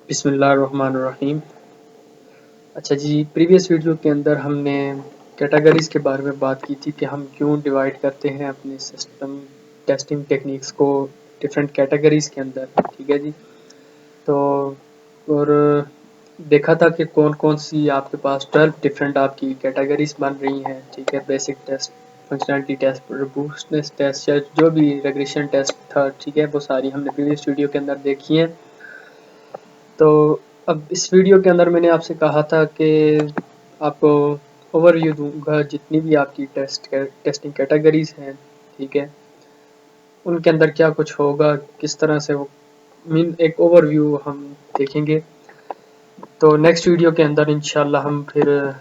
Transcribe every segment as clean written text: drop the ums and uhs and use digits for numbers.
बिस्मिल्लाहिर्रहमानिर्रहीम। अच्छा जी, previous video के अंदर हमने कैटेगरीज़ के बारे में बात की थी कि हम क्यों डिवाइड करते हैं अपने सिस्टम टेस्टिंग टेक्निक्स को डिफरेंट कैटेगरीज़ के अंदर, ठीक है जी। तो और देखा था कि कौन-कौन सी आपके पास 12 डिफरेंट आपकी कैटेगरीज़ बन रही हैं, ठीक है। Basic test, functionality test, robustness test या जो भी रिग्रेशन टेस्ट था, ठीक है, वो सारी हमने प्रीवियस वीडियो के अंदर देखी हैं। तो अब इस वीडियो के अंदर मैंने आपसे कहा था कि आपको ओवरव्यू दूंगा जितनी भी आपकी टेस्टिंग कैटेगरीज हैं, ठीक है, उनके अंदर क्या कुछ होगा, किस तरह से वो मीन एक ओवरव्यू हम देखेंगे। तो नेक्स्ट वीडियो के अंदर इंशाल्लाह हम फिर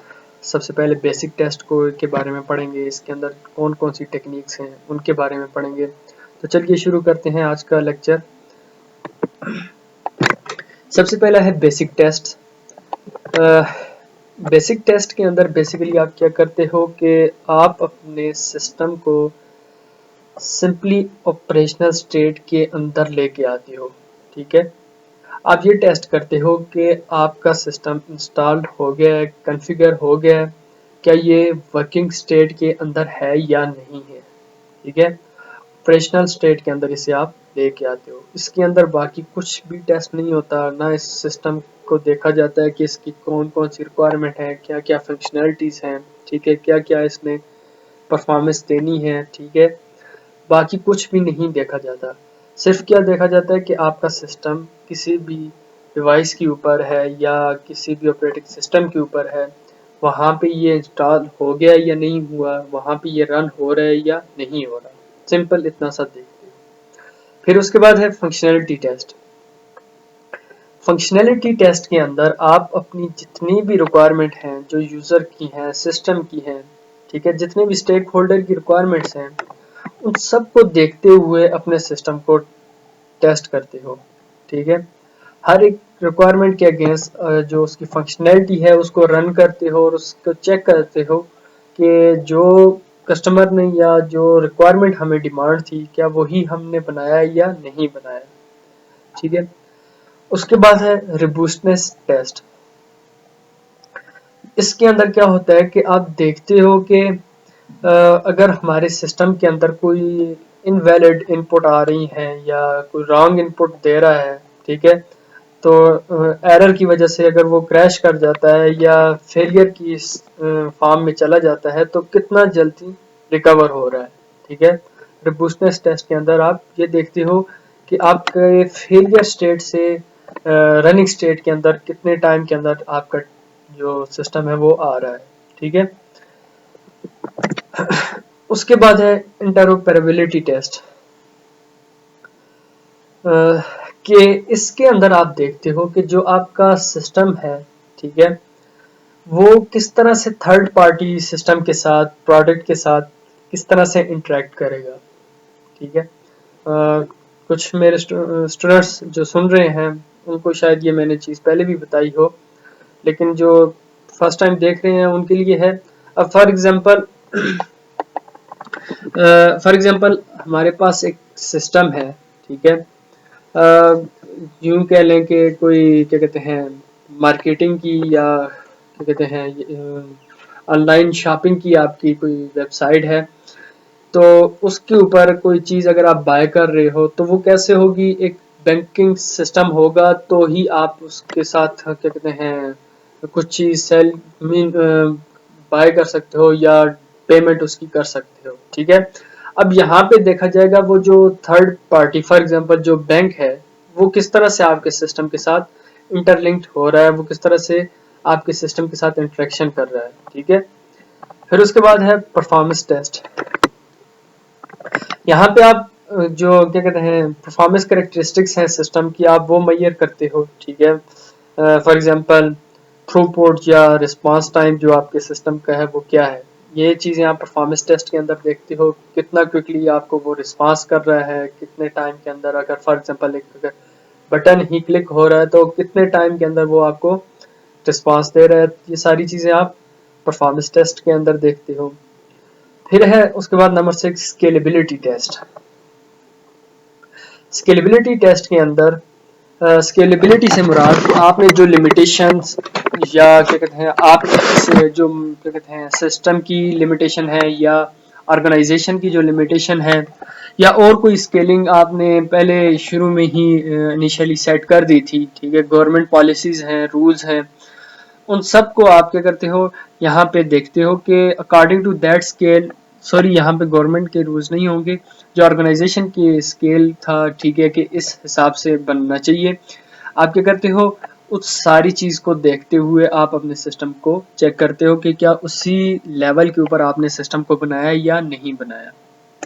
सबसे पहले बेसिक टेस्ट को के बारे में पढ़ेंगे, इसके अंदर कौन कौन सी टेक्निक्स हैं उनके बारे में पढ़ेंगे। तो चलिए शुरू करते हैं आज का लेक्चर। सबसे पहला है बेसिक टेस्ट। बेसिक टेस्ट के अंदर बेसिकली आप क्या करते हो कि आप अपने सिस्टम को सिंपली ऑपरेशनल स्टेट के अंदर लेके आते हो, ठीक है। आप ये टेस्ट करते हो कि आपका सिस्टम इंस्टॉल्ड हो गया है, कॉन्फ़िगर हो गया है, क्या ये वर्किंग स्टेट के अंदर है या नहीं है, ठीक है। ऑपरेशनल स्टेट के अंदर इसे आप लेके आते हो। इसके अंदर बाकी कुछ भी टेस्ट नहीं होता, ना इस सिस्टम को देखा जाता है कि इसकी कौन कौन सी रिक्वायरमेंट है, क्या क्या फंक्शनैलिटीज हैं, ठीक है, क्या क्या इसने परफॉर्मेंस देनी है, ठीक है। बाकी कुछ भी नहीं देखा जाता। सिर्फ क्या देखा जाता है कि आपका सिस्टम किसी भी डिवाइस के ऊपर है या किसी भी ऑपरेटिंग सिस्टम के ऊपर है, वहाँ पे ये इंस्टॉल हो गया या नहीं हुआ, वहाँ पे ये रन हो रहा है या नहीं हो रहा। सिंपल इतना सा देखते हैं। फिर उसके बाद है फंक्शनैलिटी टेस्ट। फंक्शनैलिटी टेस्ट के अंदर आप अपनी जितनी भी रिक्वायरमेंट हैं, जो यूजर की हैं, सिस्टम की हैं, ठीक है, जितने भी स्टेक होल्डर की रिक्वायरमेंट्स हैं, उन सबको देखते हुए अपने सिस्टम को टेस्ट करते हो, ठीक है। हर एक रिक्वायरमेंट के अगेंस्ट जो उसकी फंक्शनैलिटी है उसको रन करते हो और उसको चेक करते हो कि जो कस्टमर ने या जो रिक्वायरमेंट हमें डिमांड थी, क्या वही हमने बनाया या नहीं बनाया, ठीक है। उसके बाद है रिबूस्टनेस टेस्ट। इसके अंदर क्या होता है कि आप देखते हो कि अगर हमारे सिस्टम के अंदर कोई इनवैलिड इनपुट आ रही है या कोई रॉन्ग इनपुट दे रहा है, ठीक है, तो एरर की वजह से अगर वो क्रैश कर जाता है या फेलियर की फॉर्म में चला जाता है, तो कितना जल्दी रिकवर हो रहा है, ठीक है। रिबूस्टनेस टेस्ट के अंदर आप ये देखते हो कि आपके फेलियर स्टेट से रनिंग स्टेट के अंदर कितने टाइम के अंदर आपका जो सिस्टम है वो आ रहा है, ठीक है। उसके बाद है इंटरऑपरेबिलिटी टेस्ट। कि इसके अंदर आप देखते हो कि जो आपका सिस्टम है, ठीक है, वो किस तरह से थर्ड पार्टी सिस्टम के साथ, प्रोडक्ट के साथ किस तरह से इंटरेक्ट करेगा, ठीक है। कुछ मेरे स्टूडेंट्स जो सुन रहे हैं उनको शायद ये मैंने चीज़ पहले भी बताई हो, लेकिन जो फर्स्ट टाइम देख रहे हैं उनके लिए है। अब फॉर एग्जांपल हमारे पास एक सिस्टम है, ठीक है। यूं कह लें कि कोई क्या कहते हैं मार्केटिंग की या क्या कहते हैं ऑनलाइन शॉपिंग की आपकी कोई वेबसाइट है, तो उसके ऊपर कोई चीज़ अगर आप बाय कर रहे हो तो वो कैसे होगी, एक बैंकिंग सिस्टम होगा तो ही आप उसके साथ क्या कहते हैं कुछ चीज़ सेल मीन बाय कर सकते हो या पेमेंट उसकी कर सकते हो, ठीक है। अब यहाँ पे देखा जाएगा वो जो थर्ड पार्टी फॉर एग्जांपल जो बैंक है, वो किस तरह से आपके सिस्टम के साथ इंटरलिंक्ड हो रहा है, वो किस तरह से आपके सिस्टम के साथ इंटरेक्शन कर रहा है, ठीक है। फिर उसके बाद है परफॉर्मेंस टेस्ट। यहाँ पे आप जो क्या कहते हैं परफॉर्मेंस कैरेक्टरिस्टिक्स हैं सिस्टम की, आप वो मेजर करते हो, ठीक है। फॉर एग्जांपल थ्रूपुट या रिस्पांस टाइम जो आपके सिस्टम का है वो क्या है, ये चीज़ें आप परफॉर्मेंस टेस्ट के अंदर देखते हो, कितना क्विकली आपको वो रिस्पांस कर रहा है, कितने टाइम के अंदर। अगर फॉर एग्जांपल एक अगर बटन ही क्लिक हो रहा है तो कितने टाइम के अंदर वो आपको रिस्पांस दे रहा है, ये सारी चीज़ें आप परफॉर्मेंस टेस्ट के अंदर देखते हो। फिर है उसके बाद number 6 scalability test. Scalability test के अंदर स्केलेबिलिटी से मुराद आपने जो लिमिटेशंस या क्या कहते हैं आप जो क्या कहते हैं सिस्टम की लिमिटेशन है या ऑर्गेनाइजेशन की जो लिमिटेशन है या और कोई स्केलिंग आपने पहले शुरू में ही इनिशियली सेट कर दी थी, ठीक है, गवर्नमेंट पॉलिसीज हैं, रूल्स हैं, उन सब को आप क्या करते हो यहाँ पे देखते हो कि according to that scale, sorry यहाँ पे गवर्नमेंट के रूल्स नहीं होंगे, जो ऑर्गेनाइजेशन की स्केल था, ठीक है, कि इस हिसाब से बनना चाहिए। आप क्या करते हो उस सारी चीज को देखते हुए आप अपने सिस्टम को चेक करते हो कि क्या उसी लेवल के ऊपर आपने सिस्टम को बनाया या नहीं बनाया,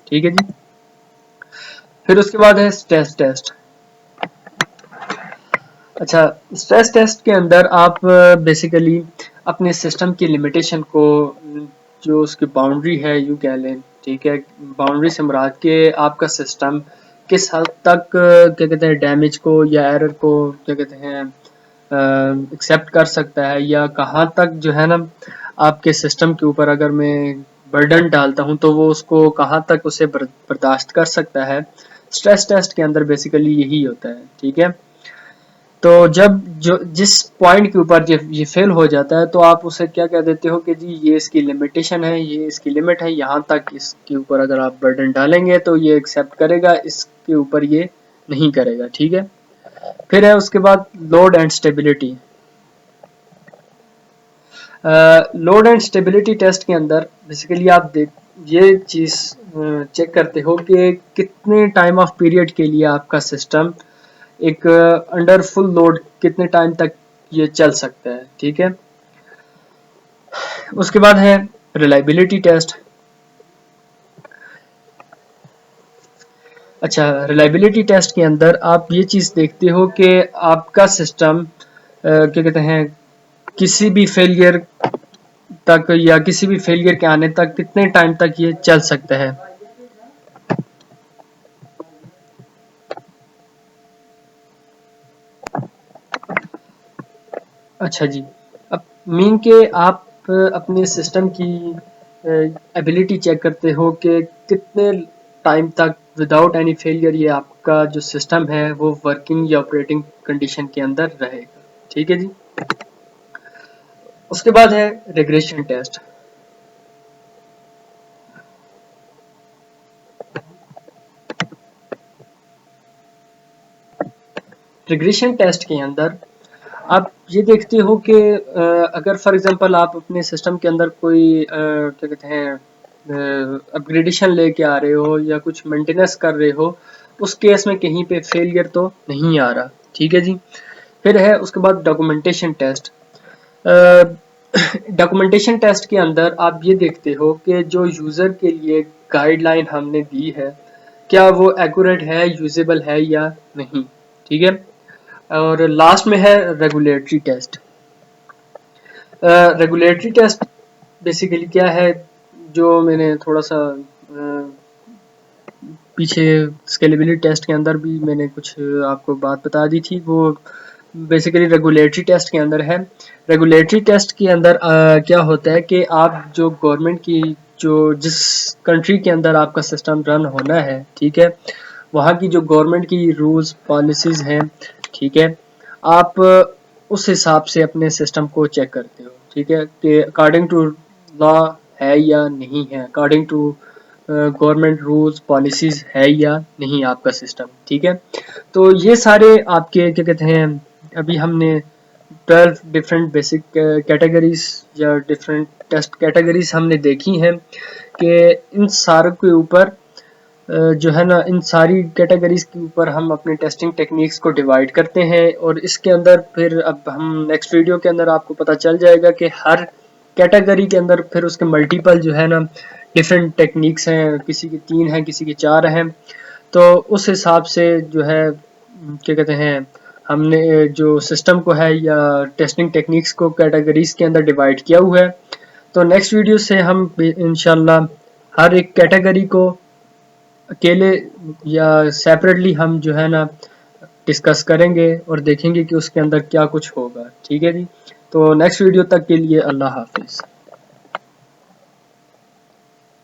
ठीक है जी। फिर उसके बाद है स्ट्रेस टेस्ट। अच्छा, स्ट्रेस टेस्ट के अंदर आप बेसिकली अपने सिस्टम की लिमिटेशन को, जो उसकी बाउंड्री है यूं कह लें, ठीक है, बाउंड्री से मुराद के आपका सिस्टम किस हद तक क्या कहते हैं डैमेज को या एरर को क्या कहते हैं एक्सेप्ट कर सकता है, या कहाँ तक जो है ना आपके सिस्टम के ऊपर अगर मैं बर्डन डालता हूँ तो वो उसको कहाँ तक उसे बर्दाश्त कर सकता है। स्ट्रेस टेस्ट के अंदर बेसिकली यही होता है, ठीक है। तो जब जो जिस पॉइंट के ऊपर ये फेल हो जाता है तो आप उसे क्या कह देते हो कि जी ये इसकी लिमिटेशन है, ये इसकी लिमिट है, यहाँ तक इसके ऊपर अगर आप बर्डन डालेंगे तो ये एक्सेप्ट करेगा, इसके ऊपर ये नहीं करेगा, ठीक है। फिर है उसके बाद load and stability. Load and stability test के अंदर बेसिकली आप ये चीज चेक करते हो कि कितने टाइम ऑफ पीरियड के लिए आपका सिस्टम एक अंडर फुल लोड कितने टाइम तक ये चल सकता है, ठीक है। उसके बाद है रिलायबिलिटी टेस्ट। अच्छा, रिलायबिलिटी टेस्ट के अंदर आप ये चीज देखते हो कि आपका सिस्टम क्या कहते हैं किसी भी फेलियर तक या किसी भी फेलियर के आने तक कितने टाइम तक ये चल सकता है। अच्छा जी, अब मीन के आप अपने सिस्टम की एबिलिटी चेक करते हो कि कितने टाइम तक विदाउट एनी फेलियर ये आपका जो सिस्टम है वो वर्किंग या ऑपरेटिंग कंडीशन के अंदर रहेगा, ठीक है जी। उसके बाद है रिग्रेशन टेस्ट। रिग्रेशन टेस्ट के अंदर आप ये देखते हो कि अगर फॉर एग्जांपल आप अपने सिस्टम के अंदर कोई क्या कहते हैं अपग्रेडेशन लेके आ रहे हो या कुछ मेंटेनेंस कर रहे हो, उस केस में कहीं पे फेलियर तो नहीं आ रहा, ठीक है जी। फिर है उसके बाद डॉक्यूमेंटेशन टेस्ट। डॉक्यूमेंटेशन टेस्ट के अंदर आप ये देखते हो कि जो यूजर के लिए गाइडलाइन हमने दी है क्या वो एक्यूरेट है, यूजेबल है या नहीं, ठीक है। और लास्ट में है regulatory test. Regulatory test basically क्या है, जो मैंने थोड़ा सा पीछे स्केलेबिलिटी टेस्ट के अंदर भी मैंने कुछ आपको बात बता दी थी, वो बेसिकली रेगुलेटरी टेस्ट के अंदर है। रेगुलेटरी टेस्ट के अंदर क्या होता है कि आप जो गवर्नमेंट की जो जिस कंट्री के अंदर आपका सिस्टम रन होना है, ठीक है, वहाँ की जो गवर्नमेंट की रूल्स पॉलिसीज हैं, ठीक है, आप उस हिसाब से अपने सिस्टम को चेक करते हो, ठीक है, कि अकॉर्डिंग टू लॉ है या नहीं है, according to government rules policies है या नहीं आपका सिस्टम, ठीक है। तो ये सारे आपके क्या कहते हैं, अभी हमने 12 डिफरेंट बेसिक कैटेगरीज या डिफरेंट टेस्ट कैटेगरीज हमने देखी हैं कि इन सारों के ऊपर जो है ना, इन सारी कैटेगरीज के ऊपर हम अपने टेस्टिंग टेक्निक्स को डिवाइड करते हैं, और इसके अंदर फिर अब हम नेक्स्ट वीडियो के अंदर आपको पता चल जाएगा कि हर कैटेगरी के अंदर फिर उसके मल्टीपल जो है ना डिफरेंट टेक्निक्स हैं, किसी की 3 हैं, किसी की 4 हैं। तो उस हिसाब से जो है क्या कहते हैं हमने जो सिस्टम को है या टेस्टिंग टेक्निक्स को कैटेगरीज के अंदर डिवाइड किया हुआ है। तो नेक्स्ट वीडियो से हम इंशाल्लाह हर एक कैटेगरी को अकेले या सेपरेटली हम जो है ना डिस्कस करेंगे और देखेंगे कि उसके अंदर क्या कुछ होगा, ठीक है जी। तो नेक्स्ट वीडियो तक के लिए अल्लाह हाफिज।